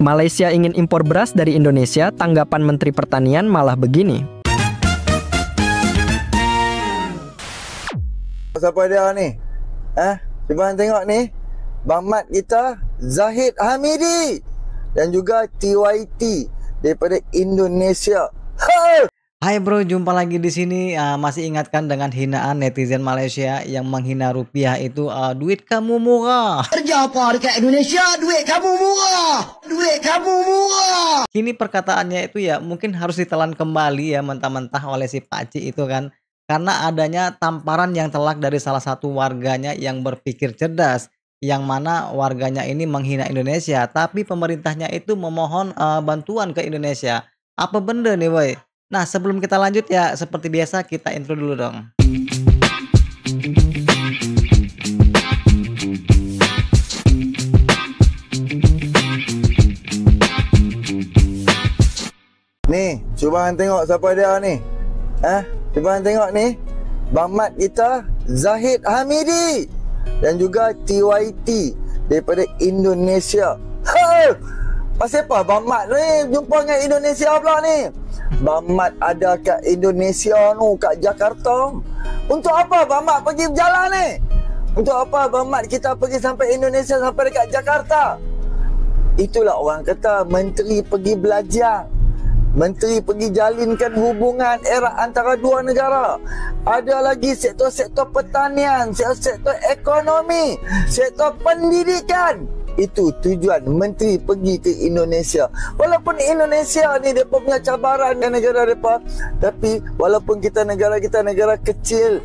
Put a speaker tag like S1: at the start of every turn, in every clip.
S1: Malaysia ingin impor beras dari Indonesia, tanggapan Menteri Pertanian malah begini.
S2: Siapa dia ni? Cuba tengok ni. Bang Mat kita, Zahid Hamidi. Dan juga TYT daripada Indonesia.
S3: Hai bro, jumpa lagi di sini. Masih ingatkan dengan hinaan netizen Malaysia yang menghina rupiah itu, duit kamu murah.
S4: Kerja apa dekat Indonesia? Duit kamu murah. Duit kamu murah.
S3: Kini perkataannya itu ya mungkin harus ditelan kembali ya mentah-mentah oleh si Pakcik itu kan. Karena adanya tamparan yang telak dari salah satu warganya yang berpikir cerdas. Yang mana warganya ini menghina Indonesia, tapi pemerintahnya itu memohon bantuan ke Indonesia. Apa benda nih boy? Nah sebelum kita lanjut ya seperti biasa kita intro dulu dong.
S2: Nih, cuba tengok siapa dia ni. Cuba tengok ni. Bang Mat kita, Zahid Hamidi. Dan juga TYT daripada Indonesia. Pasal apa Bang Mat ni jumpa dengan Indonesia pula ni? Bang Mat ada kat Indonesia tu, kat Jakarta. Untuk apa Bang Mat pergi berjalan ni? Untuk apa Bang Mat kita pergi sampai Indonesia, sampai dekat Jakarta? Itulah orang kata menteri pergi belajar. Menteri pergi jalinkan hubungan erat antara dua negara. Ada lagi sektor-sektor pertanian, sektor ekonomi, sektor pendidikan. Itu tujuan menteri pergi ke Indonesia. Walaupun Indonesia ni depa punya cabaran dengan negara depa, tapi walaupun negara kita negara kecil,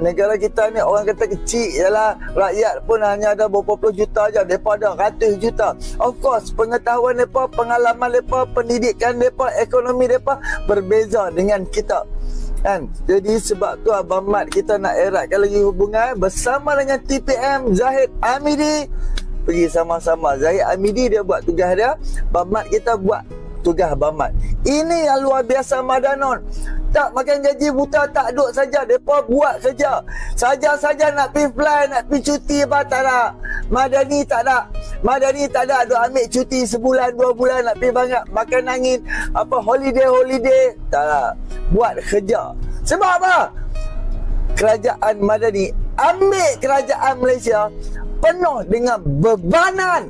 S2: negara kita ni orang kata kecil ialah rakyat pun hanya ada beberapa puluh juta aja, depa ada ratus juta. Of course pengetahuan depa, pengalaman depa, pendidikan depa, ekonomi depa berbeza dengan kita. Jadi sebab tu Abang Mat kita nak eratkan lagi hubungan bersama dengan TPM Zahid Hamidi. Pergi sama-sama. Zahid Hamidi dia buat tugas dia, Bang Mat kita buat tugas Bang Mat. Ini yang luar biasa Madanon. Tak makan gaji buta, tak duduk saja, depa buat kerja. Saja-saja nak pergi fly, nak pergi cuti apa tak nak. Madani tak nak. Madani tak ada duk ambil cuti sebulan, 2 bulan nak pergi banyak makan angin, apa holiday. Tak nak. Buat kerja. Sebab apa? Kerajaan Madani ambil kerajaan Malaysia penuh dengan bebanan.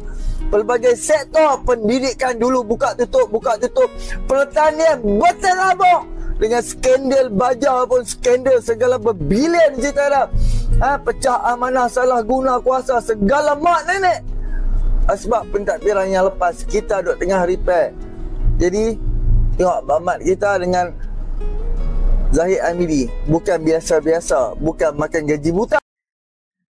S2: Pelbagai sektor pendidikan dulu buka tutup, pertanian berterabur dengan skandal baja pun, skandal segala berbilion cerita dah. Pecah amanah, salah guna kuasa, segala mak nenek. Sebab pentadbiran yang lepas kita duduk tengah repair. Jadi tengok Bang Mat kita dengan Zahid Hamidi bukan biasa-biasa, bukan makan gaji buta.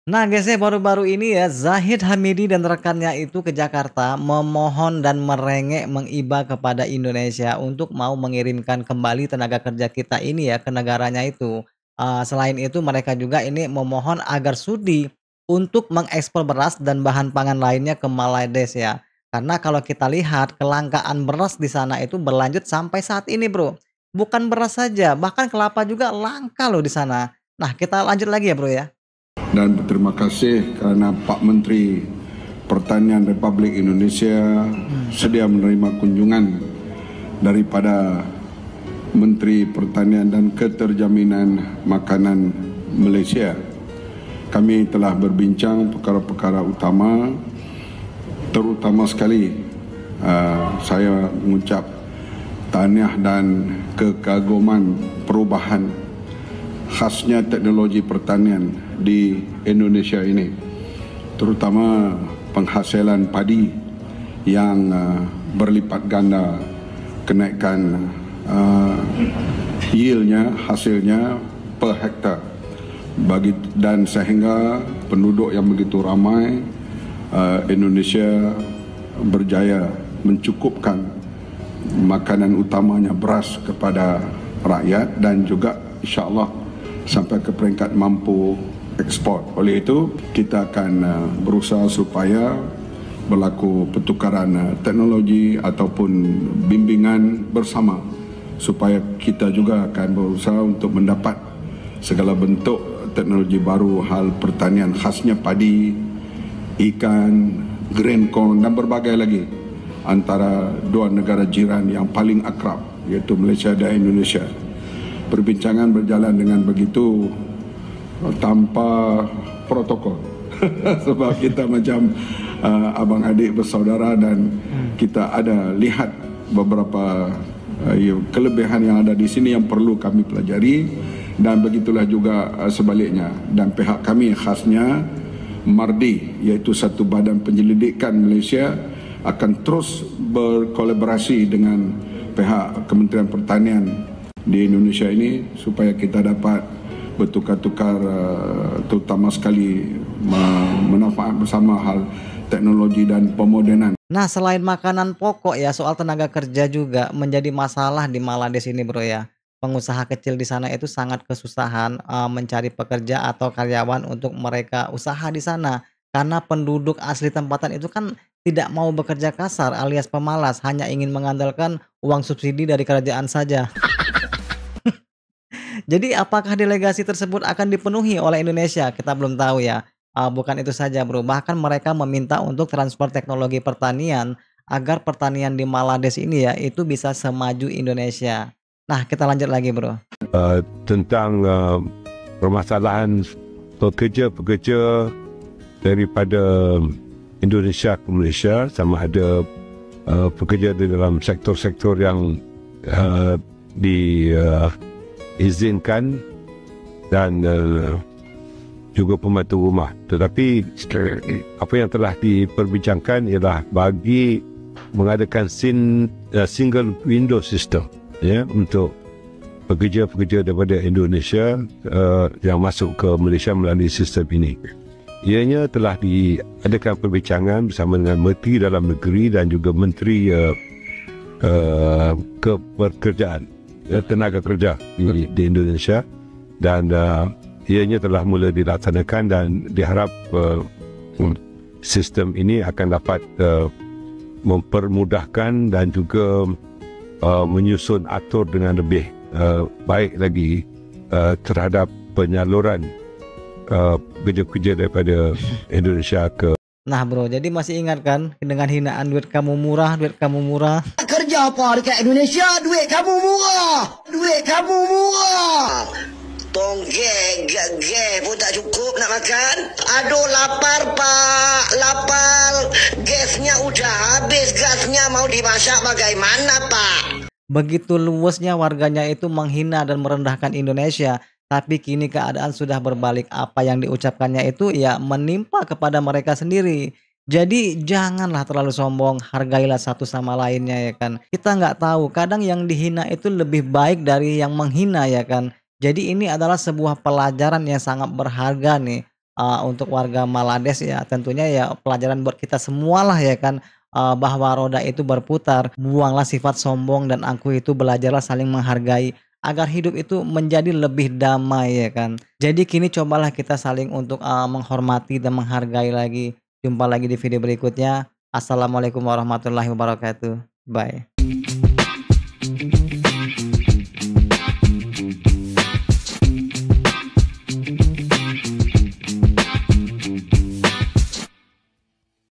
S3: Nah guys ya, baru-baru ini ya Zahid Hamidi dan rekannya itu ke Jakarta memohon dan merengek mengiba kepada Indonesia untuk mau mengirimkan kembali tenaga kerja kita ini ya ke negaranya itu. Selain itu mereka juga ini memohon agar sudi untuk mengekspor beras dan bahan pangan lainnya ke Malaysia ya. Karena kalau kita lihat kelangkaan beras di sana itu berlanjut sampai saat ini bro. Bukan beras saja, bahkan kelapa juga langka loh di sana. Nah kita lanjut lagi ya bro ya.
S5: Dan berterima kasih karena Pak Menteri Pertanian Republik Indonesia sedia menerima kunjungan daripada Menteri Pertanian dan Keterjaminan Makanan Malaysia. Kami telah berbincang perkara-perkara utama, terutama sekali saya mengucap tahniah dan kekaguman perubahan khasnya teknologi pertanian di Indonesia ini, terutama penghasilan padi yang berlipat ganda, kenaikan yieldnya, hasilnya per hektar dan sehingga penduduk yang begitu ramai Indonesia berjaya mencukupkan makanan utamanya beras kepada rakyat dan juga insya-Allah sampai ke peringkat mampu ekspor. Oleh itu, kita akan berusaha supaya berlaku pertukaran teknologi ataupun bimbingan bersama supaya kita juga akan berusaha untuk mendapat segala bentuk teknologi baru hal pertanian khasnya padi, ikan, green corn dan berbagai lagi. antara dua negara jiran yang paling akrab, iaitu Malaysia dan Indonesia. Perbincangan berjalan dengan begitu tanpa protokol. Sebab kita macam abang adik bersaudara dan kita ada lihat beberapa kelebihan yang ada di sini yang perlu kami pelajari, dan begitulah juga sebaliknya. Dan pihak kami khasnya MARDI, iaitu satu badan penyelidikan Malaysia, akan terus berkolaborasi dengan pihak Kementerian Pertanian di Indonesia ini supaya kita dapat bertukar-tukar, terutama sekali manfaat bersama hal teknologi dan pemodenan.
S3: Nah, selain makanan pokok ya, soal tenaga kerja juga menjadi masalah di Malades ini, bro ya. Pengusaha kecil di sana itu sangat kesusahan mencari pekerja atau karyawan untuk mereka usaha di sana. Karena penduduk asli tempatan itu kan tidak mau bekerja kasar alias pemalas, hanya ingin mengandalkan uang subsidi dari kerajaan saja. Jadi apakah delegasi tersebut akan dipenuhi oleh Indonesia? Kita belum tahu ya. Bukan itu saja, bro. Bahkan mereka meminta untuk transfer teknologi pertanian agar pertanian di Malades ini ya itu bisa semaju Indonesia. Nah, kita lanjut lagi, bro.
S6: Tentang permasalahan pekerja-pekerja daripada Indonesia ke Malaysia, sama ada pekerja di dalam sektor-sektor yang diizinkan dan juga pembantu rumah. Tetapi apa yang telah diperbincangkan ialah bagi mengadakan single window system ya untuk pekerja-pekerja daripada Indonesia yang masuk ke Malaysia melalui sistem ini. Ianya telah diadakan perbincangan bersama dengan Menteri Dalam Negeri dan juga Menteri Kepekerjaan, tenaga kerja di Indonesia, dan ianya telah mula dilaksanakan dan diharap sistem ini akan dapat mempermudahkan dan juga menyusun atur dengan lebih baik lagi terhadap penyaluran kerja-kerja daripada Indonesia ke.
S3: Nah, bro, jadi masih ingat kan dengan hinaan duit kamu murah, duit kamu murah.
S4: Kerja apa dekat Indonesia? Duit kamu murah. Duit kamu murah. Ge pun tak cukup nak makan. Aduh, lapar pak, lapar. Gasnya udah habis, gasnya mau dimasak bagaimana pak?
S3: Begitu luasnya warganya itu menghina dan merendahkan Indonesia. Tapi kini keadaan sudah berbalik, apa yang diucapkannya itu ya menimpa kepada mereka sendiri. Jadi janganlah terlalu sombong, hargailah satu sama lainnya ya kan. Kita nggak tahu, kadang yang dihina itu lebih baik dari yang menghina ya kan. Jadi ini adalah sebuah pelajaran yang sangat berharga nih untuk warga Malades ya. Tentunya ya pelajaran buat kita semualah ya kan, bahwa roda itu berputar. Buanglah sifat sombong dan angkuh itu, belajarlah saling menghargai agar hidup itu menjadi lebih damai ya kan. Jadi kini cobalah kita saling untuk menghormati dan menghargai lagi. Jumpa lagi di video berikutnya. Assalamualaikum warahmatullahi wabarakatuh. Bye.